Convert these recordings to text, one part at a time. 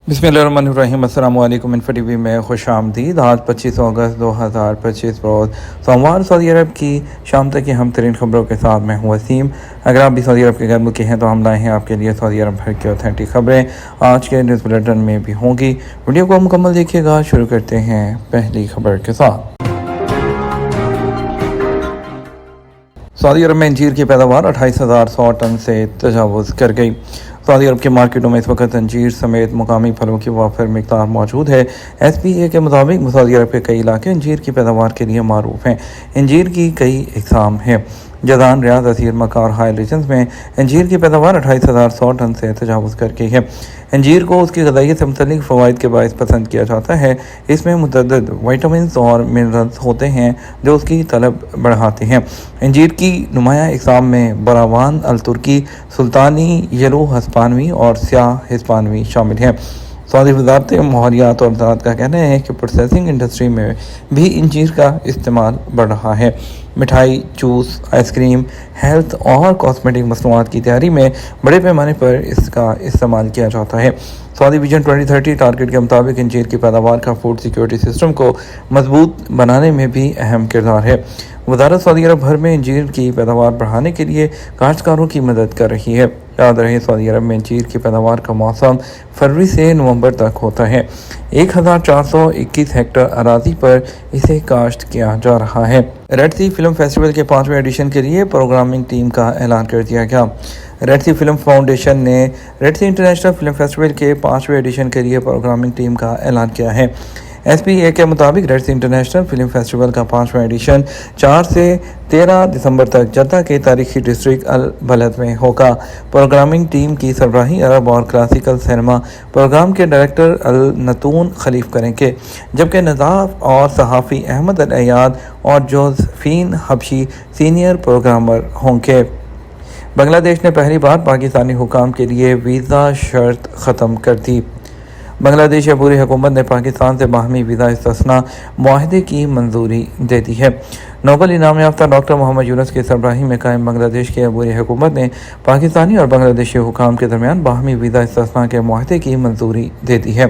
बिस्मिल्लाहिर्रहमानिर्रहीम। अस्सलाम वालेकुम। इन्फो टीवी में खुश आमदीद। आज 25 अगस्त 2025 रोज़ सोमवार सऊदी अरब की शाम तक की हम तरीन खबरों के साथ मैं हूँ वसीम। अगर आप भी सऊदी अरब के घर मुल्की हैं तो हम लाए हैं आपके लिए सऊदी अरब भर की ऑथेंटिक खबरें आज के न्यूज़ बुलेटिन में भी होंगी। वीडियो को मुकम्मल देखिएगा। शुरू करते हैं पहली खबर के साथ। सऊदी अरब में अंजीर की पैदावार 28,100 टन से तजावुज़ कर गई। सऊदी अरब की मार्केटों में इस वक्त अंजीर समेत मुकामी फलों की वाफिर मिकदार मौजूद है। SPA के मुताबिक सऊदी अरब के कई इलाके अंजीर की पैदावार के लिए मारूफ हैं। अंजीर की कई इकसाम हैं। जदान, रियाद, असीर, मक्का और हाई रीजन्स में अंजीर की पैदावार 28,100 टन से तजावुज़ कर गई है। अंजीर को उसकी ग़िज़ाइयत से मुतल्लिक़ फ़वाइद के बायस पसंद किया जाता है। इसमें मुतअद्दिद विटामिन्स और मिनरल्स होते हैं जो उसकी तलब बढ़ाते हैं। अंजीर की नुमाया इकसाम में बरावान, अल तुर्की, सुल्तानी, येलो हिस्पानवी और स्याह हिस्पानवी शामिल हैं। सऊदी वज़ारत माहौलियात और ज़राअत का कहना है कि प्रोसेसिंग इंडस्ट्री में भी अंजीर का इस्तेमाल बढ़ रहा है। मिठाई, जूस, आइसक्रीम, हेल्थ और कॉस्मेटिक मसनूआत की तैयारी में बड़े पैमाने पर इसका इस्तेमाल किया जाता है। सऊदी विजन 2030 टारगेट के मुताबिक अंजीर की पैदावार का फूड सिक्योरिटी सिस्टम को मजबूत बनाने में भी अहम किरदार है। वज़ारत सऊदी अरब भर में अंजीर की पैदावार बढ़ाने के लिए काश्तकारों की मदद कर रही है। याद रहे, सऊदी अरब में अंजीर की पैदावार का मौसम फरवरी से नवंबर तक होता है। 1421 हेक्टेयर अराजी पर इसे काश्त किया जा रहा है। रेड सी फिल्म फेस्टिवल के 5वें एडिशन के लिए प्रोग्रामिंग टीम का ऐलान कर दिया गया। रेड सी फिल्म फाउंडेशन ने रेड सी इंटरनेशनल फिल्म फेस्टिवल के 5वें एडिशन के लिए प्रोग्रामिंग टीम का ऐलान किया है। SPA के मुताबिक रेड सी इंटरनेशनल फिल्म फेस्टिवल का 5वां एडिशन 4 से 13 दिसंबर तक जद्दा के तारीखी डिस्ट्रिक्ट अल बलद में होगा। प्रोग्रामिंग टीम की सरबराही अरब और क्लासिकल सिनेमा प्रोग्राम के डायरेक्टर अल नतून खलीफ करेंगे, जबकि नदाफ और सहाफ़ी अहमद अल अयाद और जोज़फीन हबशी सीनियर प्रोग्रामर होंगे। बांग्लादेश ने पहली बार पाकिस्तानी हुकाम के लिए वीज़ा शर्त ख़त्म कर दी। बांग्लादेश अबूरी हुकूमत ने पाकिस्तान से बाहमी वीज़ा इस्तिस्ना मुआहदे की मंजूरी दे दी है। नोबल इनाम याफ्ता डॉक्टर मोहम्मद यूनुस की सरबराही में कायम बांग्लादेश की अबूरी हुकूमत ने पाकिस्तानी और बांग्लादेशी हुकाम के दरमियान बाहमी वीज़ा इस्तिस्ना के मुआहदे की मंजूरी दे दी है।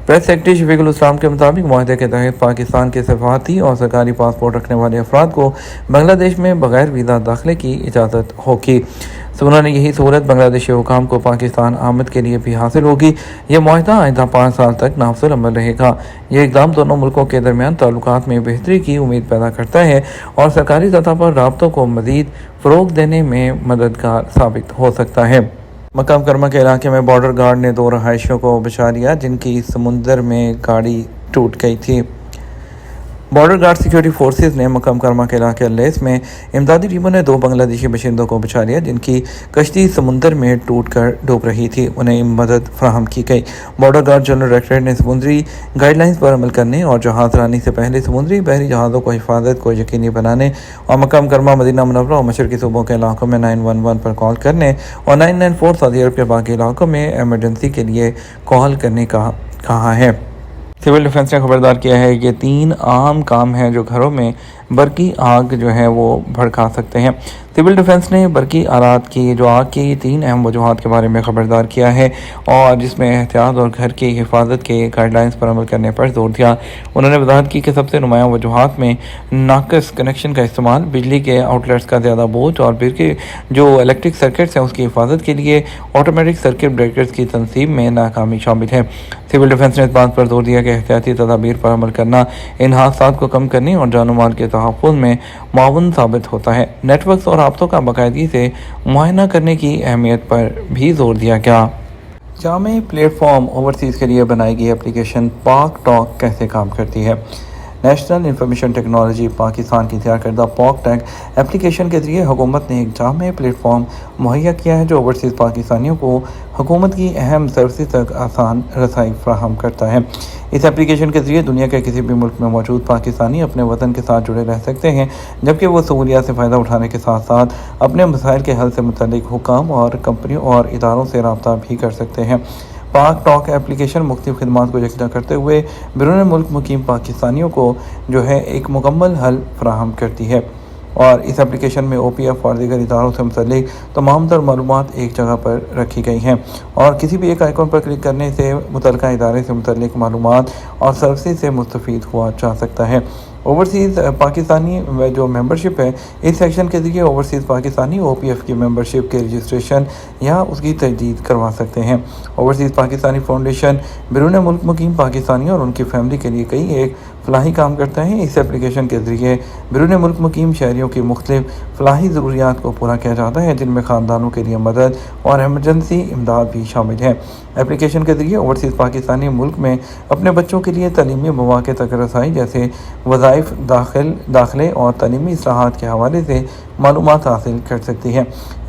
प्रेस सेक्रेटरी शफीकुल इस्लाम के मुताबिक मुआहदे के तहत पाकिस्तान के सफारती और सरकारी पासपोर्ट रखने वाले अफराद को बांग्लादेश में बगैर वीज़ा दाखिले की इजाज़त होगी। उन्होंने यही सहूलत बांग्लादेशी हुकाम को पाकिस्तान आमद के लिए भी हासिल होगी। यह मुआहदा आइंदा 5 साल तक नाफिज़ुल अमल रहेगा। यह इक़दाम दोनों मुल्कों के दरमियान ताल्लुकात में बेहतरी की उम्मीद पैदा करता है और सरकारी सतह पर राब्तों को मज़ीद फ़रोग़ देने में मददगार साबित हो सकता है। मक्का मुकर्रमा के इलाके में बॉर्डर गार्ड ने 2 रहायशियों को बचा लिया जिनकी समुंदर में गाड़ी टूट गई थी। बॉर्डर गार्ड सिक्योरिटी फोर्सेस ने मक्का मुकर्रमा के इलाके लेस में इमदादी टीमों ने 2 बांग्लादेशी बशिंदों को बचा लिया जिनकी कश्ती समुंदर में टूटकर डूब रही थी। उन्हें मदद फराहम की गई। बॉर्डर गार्ड जनरल डायरेक्टरेट ने समुद्री गाइडलाइंस पर अमल करने और जहाज़ रानी से पहले समुद्री बहरी जहाज़ों को हिफाजत को यकीनी बनाने और मक्का मुकर्रमा, मदीना मुनव्वरा और मशरकी सूबों के इलाकों में 911 पर कॉल करने और 994 सऊदी अरब के बाकी इलाकों में एमरजेंसी के लिए कॉल करने का कहा है। सिविल डिफेंस ने खबरदार किया है कि 3 आम काम हैं जो घरों में बरकी आग जो है वो भड़का सकते हैं। सिविल डिफेंस ने बरकी आलात की जो आग की 3 अहम वजूहात के बारे में खबरदार किया है और जिसमें एहतियात और घर की हिफाजत के गाइडलाइंस पर अमल करने पर जोर दिया। उन्होंने वजाहत की कि सबसे नुमायां वजूहात में नाकस कनेक्शन का इस्तेमाल, बिजली के आउटलेट्स का ज़्यादा बोझ और बिजली जो इलेक्ट्रिक सर्किट्स हैं उसकी हिफाजत के लिए ऑटोमेटिक सर्किट ब्रेकर्स की तनसीब में नाकामी शामिल है। सिविल डिफेंस ने इस बात पर जोर दिया कि एहतियाती तदाबीर पर अमल करना इन हादसात को कम करने और जानो माल के तहफ़्फ़ुज़ में मुआवन साबित होता है। नेटवर्क्स और राब्तों का बाकायदगी से मुआयना करने की अहमियत पर भी जोर दिया गया। जामे प्लेटफॉर्म ओवरसीज़ के लिए बनाई गई एप्लीकेशन पाक टॉक कैसे काम करती है। नेशनल इंफॉर्मेशन टेक्नोलॉजी पाकिस्तान की तैयार करदा पॉक टैक एप्लीकेशन के ज़रिए हुकूमत ने एक जामे प्लेटफॉर्म मुहैया किया है जो ओवरसीज़ पाकिस्तानियों को हुकूमत की अहम सर्विस तक आसान रसाई फ्राहम करता है। इस एप्लीकेशन के ज़रिए दुनिया के किसी भी मुल्क में मौजूद पाकिस्तानी अपने वतन के साथ जुड़े रह सकते हैं, जबकि वो सहूलियात से फ़ायदा उठाने के साथ साथ अपने मसाइल के हल से मुतल्लिक़ हुकाम और कंपनियों और इदारों से रब्ता भी कर सकते हैं। पाक टॉक एप्लीकेशन मुख्तलिफ़ खिदमात को यकजा करते हुए बैरून मुल्क मुकीम पाकिस्तानियों को जो है एक मुकम्मल हल फ्राहम करती है। और इस एप्लीकेशन में OPF और दीगर इदारों से मुतल्लिक तमाम तर मालूमात एक जगह पर रखी गई हैं और किसी भी एक आइकॉन पर क्लिक करने से मुतल्लिका इदारे से मुतल्लिक मालूमात और सर्विस से मुस्तफ़ीद हुआ जा सकता है। ओवरसीज़ पाकिस्तानी जो मेंबरशिप है, इस सेक्शन के ज़रिए ओवरसीज़ पाकिस्तानी OPF की मेंबरशिप के रजिस्ट्रेशन या उसकी तजदीद करवा सकते हैं। ओवरसीज़ पाकिस्तानी फाउंडेशन बैरून मुल्क मुकीम पाकिस्तानियों और उनकी फैमिली के लिए कई एक फलाही काम करता है। इस एप्लीकेशन के ज़रिए बैरून मुल्क मुकीम शहरियों की मुख्तलिफ फलाही ज़रूरियात को पूरा किया जाता है, जिनमें ख़ानदानों के लिए मदद और एमरजेंसी इमदाद भी शामिल है। एप्लीकेशन के ज़रिए ओवरसीज़ पाकिस्तानी मुल्क में अपने बच्चों के लिए तलीमी मौक़े तक रसाई जैसे वज़ाइफ, दाखिले और तलीमी इस्लाहात के हवाले से मालूमात हासिल कर सकती है।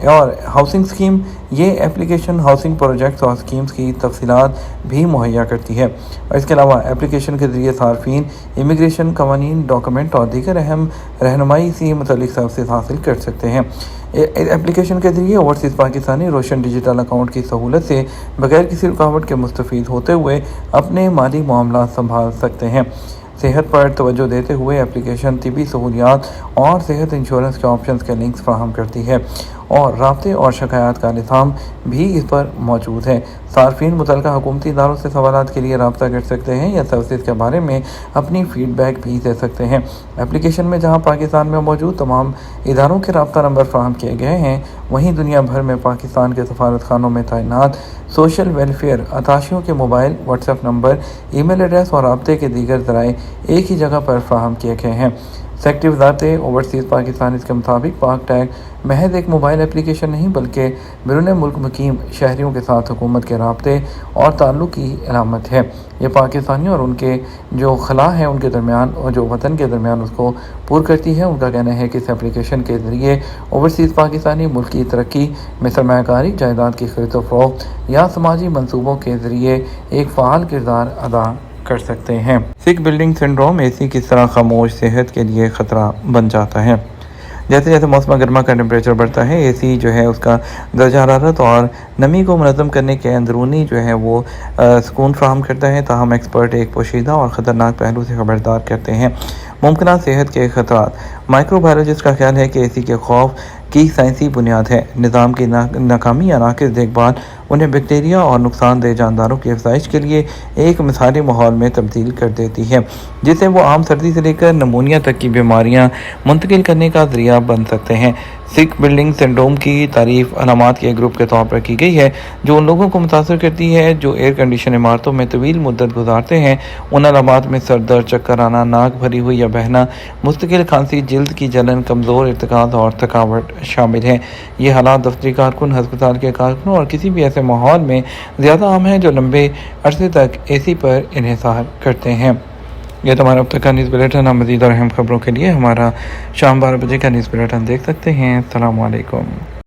और हाउसिंग स्कीम, ये एप्लीकेशन हाउसिंग प्रोजेक्ट्स और स्कीम्स की तफसीलात भी मुहैया करती है। और इसके अलावा एप्लीकेशन के ज़रिए सार्फिन इमिग्रेशन कवानीन, डॉक्यूमेंट और दीगर अहम रहनुमाई से मुतल्लिक सर्विस हासिल कर सकते हैं। एप्लीकेशन के ज़रिए ओवरसीज़ पाकिस्तानी रोशन डिजिटल अकाउंट की सहूलत से बगैर किसी रुकावट के मुस्तफ़ीद होते हुए अपने माली मामला संभाल सकते हैं। सेहत पर तवज्जो देते हुए एप्लीकेशन तिबी सहूलियात और सेहत इंश्योरेंस के ऑप्शंस के लिंक्स फराहम करती है और राब्ते और शिकायत का निज़ाम भी इस पर मौजूद है। सार्फिन मुतल्लिका हुकूमती इदारों से सवालात के लिए रब्ता कर सकते हैं या सर्विस के बारे में अपनी फ़ीडबैक भी दे सकते हैं। एप्लीकेशन में जहां पाकिस्तान में मौजूद तमाम इदारों के रब्ता नंबर फराहम किए गए हैं, वहीं दुनिया भर में पाकिस्तान के सफारत खानों में तैनात सोशल वेलफेयर अताशियों के mobile, WhatsApp number, email address और रब्ते के दीगर ज़राए एक ही जगह पर फराहम किए गए हैं। सेक्रेटरी वज़ारत ओवरसीज़ पाकिस्तान इसके मुताबिक पाक टैग महज एक मोबाइल एप्लीकेशन नहीं बल्कि बैरून मुल्क मुकीम शहरियों के साथ हुकूमत के राब्ते और ताल्लुक़ की अलामत है। ये पाकिस्तानियों और उनके जो खला है उनके दरमियान और जो वतन के दरमियान उसको पूर करती है। उनका कहना है कि इस एप्लीकेशन के ज़रिए ओवरसीज़ पाकिस्तानी मुल्क की तरक्की में सरमायाकारी, जायदाद की खरीद व फ़रोख्त या समाजी मंसूबों के ज़रिए एक फ़ाल किरदार अदा कर सकते हैं। सिक बिल्डिंग सिंड्रोम, AC किस तरह खामोश सेहत के लिए ख़तरा बन जाता है। जैसे जैसे मौसम गर्मा का टेम्परेचर बढ़ता है, AC जो है उसका दर्जा हरारत और नमी को मुनज़्ज़म करने के अंदरूनी जो है वो सुकून फ्राहम करता है। ताहम एक्सपर्ट एक पोशीदा और ख़तरनाक पहलू से खबरदार करते हैं, मुमकिन सेहत के खतरात। माइक्रोबायोलॉजिस्ट का ख्याल है कि AC के खौफ की साइंसी बुनियाद है। निज़ाम की नाकामी या नाक़िस देखभाल उन्हें बैक्टीरिया और नुकसानदेह जानदारों की अफजाइश के लिए एक मिसाली माहौल में तब्दील कर देती है, जिससे वो आम सर्दी से लेकर नमूनिया तक की बीमारियां मुंतकिल करने का ज़रिया बन सकते हैं। सिक बिल्डिंग सिंड्रोम की तारीफ़ अलामात के ग्रुप के तौर पर की गई है जो उन लोगों को मुतासर करती है जो एयर कंडीशन इमारतों में तवील मुद्दत गुजारते हैं। उन अलामात में सर दर्द, चक्कर आना, नाक भरी हुई या बहना, मुस्तकिल खांसी, जिल्द की जलन, कमज़ोर इर्तिकाज़ और थकावट शामिल हैं। ये हालात दफ्तरी कारकुन, हस्पताल के कारकुनों और किसी भी ऐसे माहौल में ज़्यादा आम हैं जो लंबे अरसे तक AC पर इन्हिसार करते हैं। यह तुम्हारा अब तक का न्यूज़ बुलेटिन। मज़ीद और अहम खबरों के लिए हमारा शाम 12 बजे का न्यूज़ बुलेटिन देख सकते हैं। अस्सलाम वालेकुम।